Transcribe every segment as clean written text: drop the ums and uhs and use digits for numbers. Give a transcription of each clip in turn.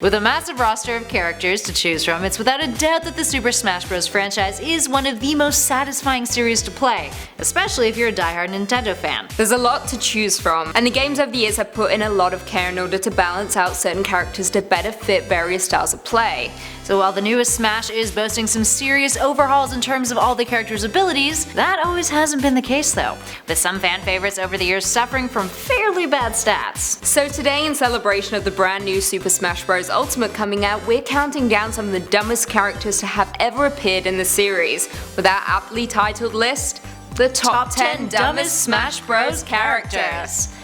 With a massive roster of characters to choose from, it's without a doubt that the Super Smash Bros. Franchise is one of the most satisfying series to play, especially if you're a diehard Nintendo fan. There's a lot to choose from, and the games over the years have put in a lot of care in order to balance out certain characters to better fit various styles of play. So while the newest Smash is boasting some serious overhauls in terms of all the characters' abilities, that always hasn't been the case though, with some fan favorites over the years suffering from fairly bad stats. So today, in celebration of the brand new Super Smash Bros. Ultimate coming out, we're counting down some of the dumbest characters to have ever appeared in the series, with our aptly titled list, the top 10 dumbest Smash Bros. Characters.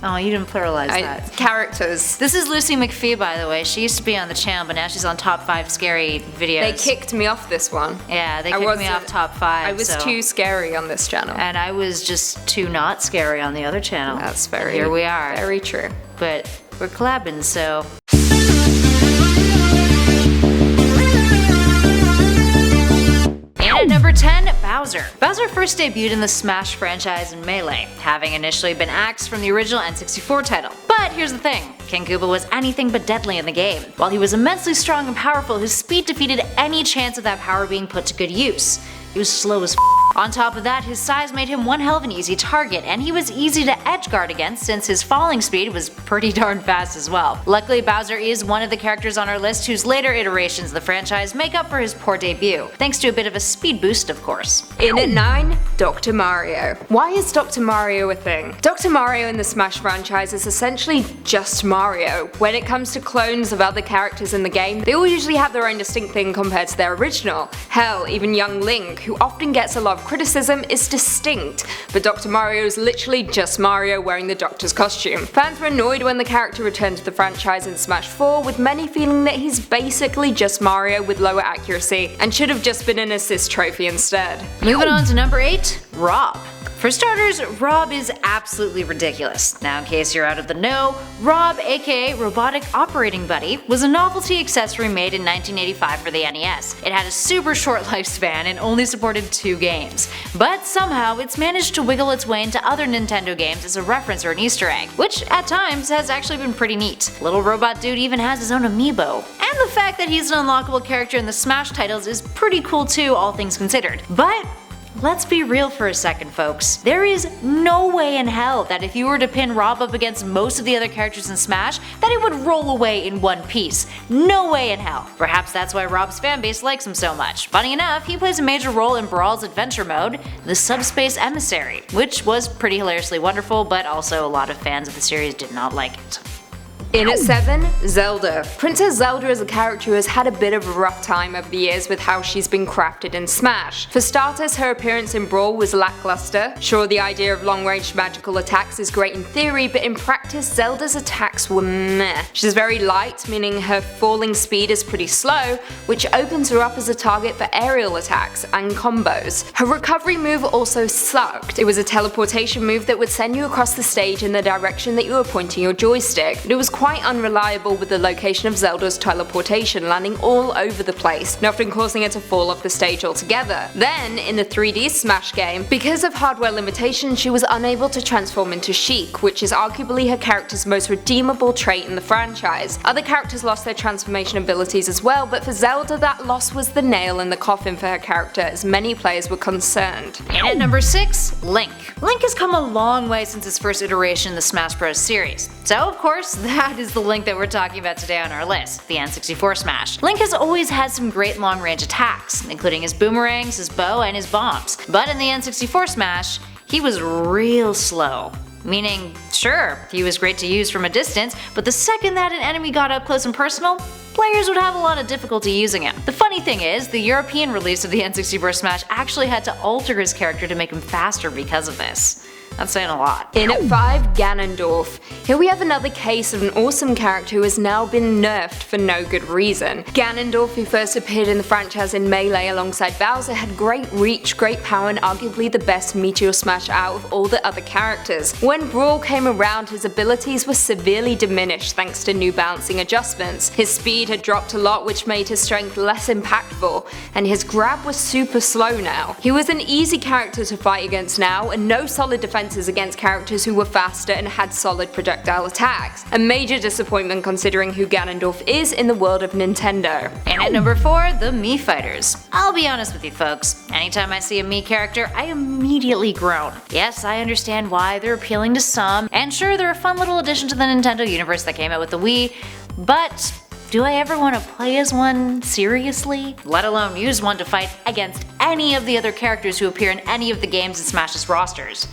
Oh, you didn't pluralize that. Characters. This is Lucy McPhee, by the way. She used to be on the channel, but now she's on top 5 scary videos. They kicked me off this one. Yeah, they kicked me off top 5. I was too scary on this channel. And I was just too not scary on the other channel. That's very, and here we are. Very true. But we're collabing, so. At number 10, Bowser. Bowser first debuted in the Smash franchise in Melee, having initially been axed from the original N64 title. But here's the thing, King Koopa was anything but deadly in the game. While he was immensely strong and powerful, his speed defeated any chance of that power being put to good use. He was slow as f***. On top of that, his size made him one hell of an easy target, and he was easy to edgeguard against since his falling speed was pretty darn fast as well. Luckily, Bowser is one of the characters on our list whose later iterations of the franchise make up for his poor debut, thanks to a bit of a speed boost of course. In at 9, Dr. Mario. Why is Dr. Mario a thing? Dr. Mario in the Smash franchise is essentially just Mario. When it comes to clones of other characters in the game, they all usually have their own distinct thing compared to their original. Hell, even young Link, who often gets a lot of criticism, is distinct, but Dr. Mario is literally just Mario wearing the Doctor's costume. Fans were annoyed when the character returned to the franchise in Smash 4, with many feeling that he's basically just Mario with lower accuracy and should have just been an assist trophy instead. Moving on to number 8, R.O.B. For starters, R.O.B is absolutely ridiculous. Now in case you're out of the know, R.O.B, aka Robotic Operating Buddy, was a novelty accessory made in 1985 for the NES. It had a super short lifespan and only supported 2 games. But somehow it's managed to wiggle its way into other Nintendo games as a reference or an Easter egg, which at times has actually been pretty neat. Little robot dude even has his own amiibo. And the fact that he's an unlockable character in the Smash titles is pretty cool too, all things considered. But let's be real for a second, folks. There is no way in hell that if you were to pin R.O.B up against most of the other characters in Smash, that it would roll away in one piece. No way in hell. Perhaps that's why R.O.B's fanbase likes him so much. Funny enough, he plays a major role in Brawl's adventure mode, the Subspace Emissary, which was pretty hilariously wonderful, but also a lot of fans of the series did not like it. In at 7, Zelda. Princess Zelda is a character who has had a bit of a rough time over the years with how she's been crafted in Smash. For starters, her appearance in Brawl was lackluster. Sure, the idea of long-range magical attacks is great in theory, but in practice, Zelda's attacks were meh. She's very light, meaning her falling speed is pretty slow, which opens her up as a target for aerial attacks and combos. Her recovery move also sucked. It was a teleportation move that would send you across the stage in the direction that you were pointing your joystick. But it was quite unreliable with the location of Zelda's teleportation landing all over the place, and often causing her to fall off the stage altogether. Then, in the 3D Smash game, because of hardware limitations, she was unable to transform into Sheik, which is arguably her character's most redeemable trait in the franchise. Other characters lost their transformation abilities as well, but for Zelda that loss was the nail in the coffin for her character, as many players were concerned. And at number 6, Link. Link has come a long way since his first iteration in the Smash Bros. Series. So of course, that is the Link that we're talking about today on our list, the N64 Smash. Link has always had some great long-range attacks, including his boomerangs, his bow, and his bombs. But in the N64 Smash, he was real slow. Meaning, sure, he was great to use from a distance, but the second that an enemy got up close and personal, players would have a lot of difficulty using him. The funny thing is, the European release of the N64 Smash actually had to alter his character to make him faster because of this. That's saying a lot. In at 5, Ganondorf. Here we have another case of an awesome character who has now been nerfed for no good reason. Ganondorf, who first appeared in the franchise in Melee alongside Bowser, had great reach, great power, and arguably the best Meteor Smash out of all the other characters. When Brawl came around, his abilities were severely diminished thanks to new balancing adjustments. His speed had dropped a lot, which made his strength less impactful, and his grab was super slow now. He was an easy character to fight against now, and no solid defense defenses against characters who were faster and had solid projectile attacks. A major disappointment considering who Ganondorf is in the world of Nintendo. And at number 4, the Mii fighters. I'll be honest with you folks, anytime I see a Mii character, I immediately groan. Yes, I understand why they're appealing to some, and sure, they're a fun little addition to the Nintendo universe that came out with the Wii, but do I ever want to play as one seriously? Let alone use one to fight against any of the other characters who appear in any of the games in Smash's rosters?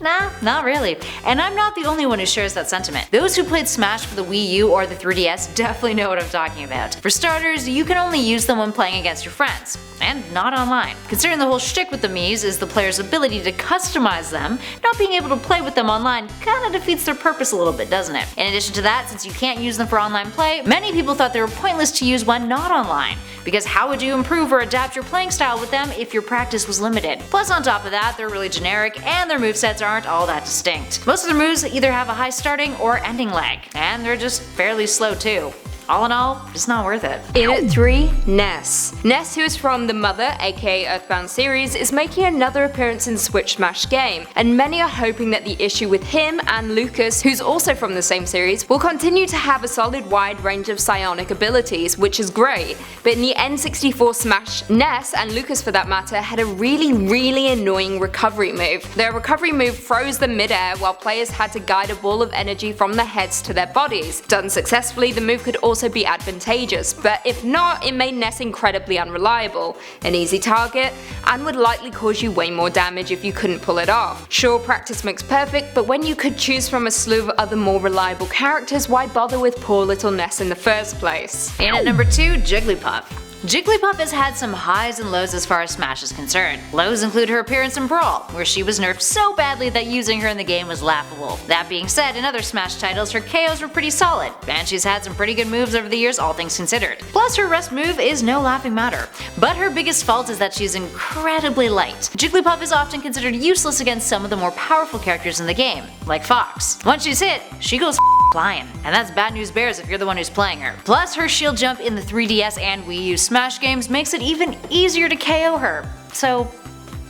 Nah, not really. And I'm not the only one who shares that sentiment. Those who played Smash for the Wii U or the 3DS definitely know what I'm talking about. For starters, you can only use them when playing against your friends, and not online. Considering the whole shtick with the Miis is the player's ability to customize them, not being able to play with them online kinda defeats their purpose a little bit, doesn't it? In addition to that, since you can't use them for online play, many people thought they were pointless to use when not online, because how would you improve or adapt your playing style with them if your practice was limited? Plus on top of that, they're really generic and their movesets aren't all that distinct. Most of their moves either have a high starting or ending lag, and they're just fairly slow too. All in all, it's not worth it. In at 3, Ness. Ness, who is from the Mother, aka Earthbound series, is making another appearance in Switch Smash game, and many are hoping that the issue with him and Lucas, who's also from the same series, will continue to have a solid wide range of psionic abilities, which is great, but in the N64 Smash, Ness, and Lucas for that matter, had a really annoying recovery move. Their recovery move froze them mid-air while players had to guide a ball of energy from their heads to their bodies. Done successfully, the move could also be advantageous, but if not, it made Ness incredibly unreliable, an easy target, and would likely cause you way more damage if you couldn't pull it off. Sure, practice makes perfect, but when you could choose from a slew of other more reliable characters, why bother with poor little Ness in the first place? And at number 2, Jigglypuff. Jigglypuff has had some highs and lows as far as Smash is concerned. Lows include her appearance in Brawl, where she was nerfed so badly that using her in the game was laughable. That being said, in other Smash titles her KOs were pretty solid, and she's had some pretty good moves over the years, all things considered. Plus her rest move is no laughing matter. But her biggest fault is that she's incredibly light. Jigglypuff is often considered useless against some of the more powerful characters in the game, like Fox. Once she's hit, she goes flying, and that's bad news bears if you're the one who's playing her. Plus her shield jump in the 3DS and Wii U Smash games makes it even easier to KO her, so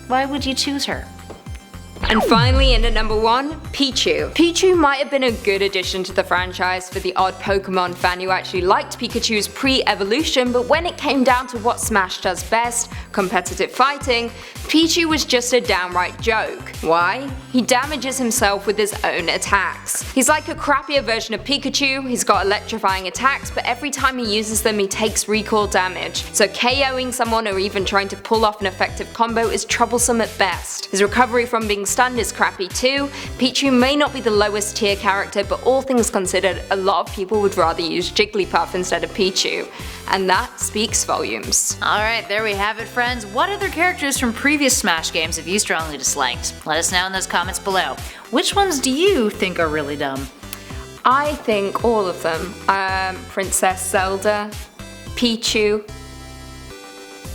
why would you choose her? And finally, in at number 1, Pichu. Pichu might have been a good addition to the franchise for the odd Pokemon fan who actually liked Pikachu's pre-evolution, but when it came down to what Smash does best, competitive fighting, Pichu was just a downright joke. Why? He damages himself with his own attacks. He's like a crappier version of Pikachu, he's got electrifying attacks, but every time he uses them he takes recoil damage, so KOing someone or even trying to pull off an effective combo is troublesome at best. His recovery from being stunned is crappy too. Pichu may not be the lowest tier character, but all things considered, a lot of people would rather use Jigglypuff instead of Pichu, and that speaks volumes. Alright, there we have it friends. What other characters from previous Smash games have you strongly disliked? Let us know in those comments below. Which ones do you think are really dumb? I think all of them. Princess Zelda, Pichu.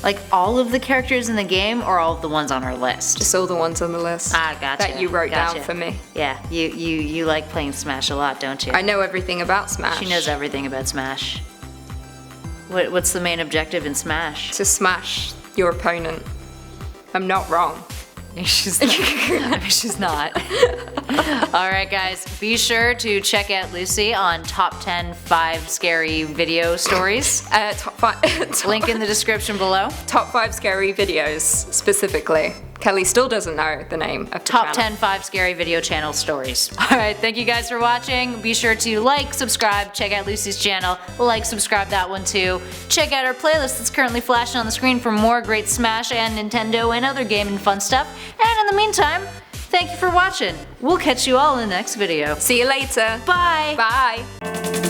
Like all of the characters in the game or all of the ones on our list? Just all the ones on the list. Ah, gotcha. That you wrote down for me. Yeah, you like playing Smash a lot, don't you? I know everything about Smash. She knows everything about Smash. What's the main objective in Smash? To smash your opponent. I'm not wrong. She's not. I mean, she's not. Alright guys, be sure to check out Lucy on top 10 5 scary video stories. Top 5. Link in the description below. Top 5 scary videos, specifically. Kelly still doesn't know the name of the Top channel. 10 5 scary video channel stories. Alright, thank you guys for watching. Be sure to like, subscribe, check out Lucy's channel, like, subscribe that one too. Check out our playlist that's currently flashing on the screen for more great Smash and Nintendo and other gaming fun stuff. And in the meantime, thank you for watching. We'll catch you all in the next video. See you later. Bye! Bye!